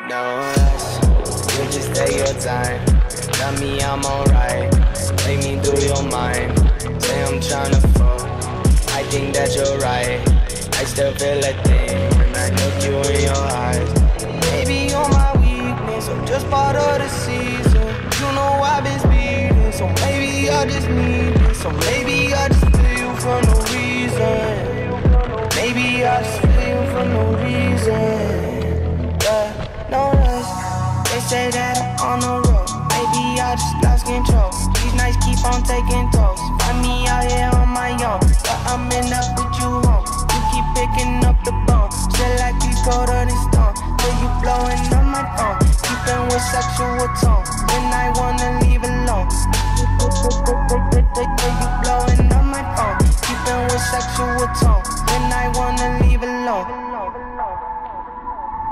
No rush, you just take your time. Tell me I'm alright, take me through your mind. Say I'm tryna fuck, I think that you're right. I still feel a thing when I look you in your eyes. Maybe you're my weakness, I'm just part of the season. You know I've been speeding, so maybe I just need this. So maybe I just feel you for no reason. Maybe I just feel you for no reason. No rush, they say that I'm on the road. Maybe I just lost control. These nights keep on taking tolls. Find me out here on my own, but I'm in up with you home. You keep picking up the bone, still like you colder than stone. Till you blowing up my phone, keeping with sexual tone. When I wanna leave alone, till you blowing up my phone, keeping with sexual tone. When I wanna leave alone.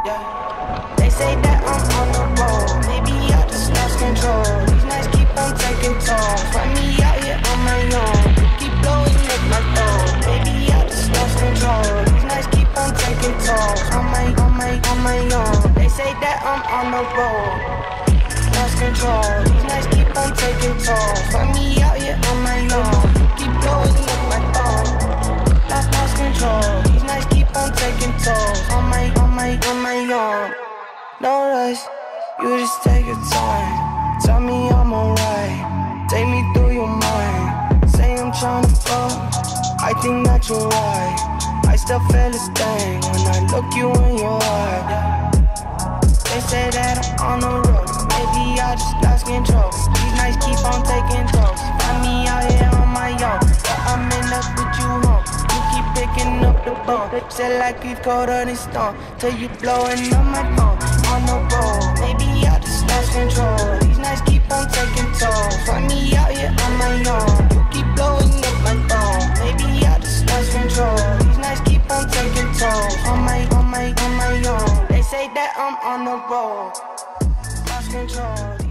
Yeah. They say that I'm on the road, maybe I just lost control. These nights keep on taking tolls. Find me out here on my own, you keep blowing up my phone. Maybe I just lost control. These nights keep on taking tolls. On my own. They say that I'm on the road, lost control. These nights keep on taking tolls. Find me out here on my own, you keep blowing up my phone. Lost control. These nights keep on taking tolls. On my own. No rush, you just take your time. Tell me I'm alright, take me through your mind. Say I'm tryna fuck, I think that you're right. I still feel a thing when I look you in your eye. They say that I'm on the road, maybe I just lost control. These nights keep on taking tolls. Find me out here on my own, but I'm in up with you home. You keep picking up the bone, still like you colder than stone. Till you blowing up my phone. On the road, maybe I just lost control. These nights keep on taking tolls. Find me out here on my own, you keep blowing up my phone. Maybe I just lost control. These nights keep on taking tolls. On my own. They say that I'm on the road, lost control.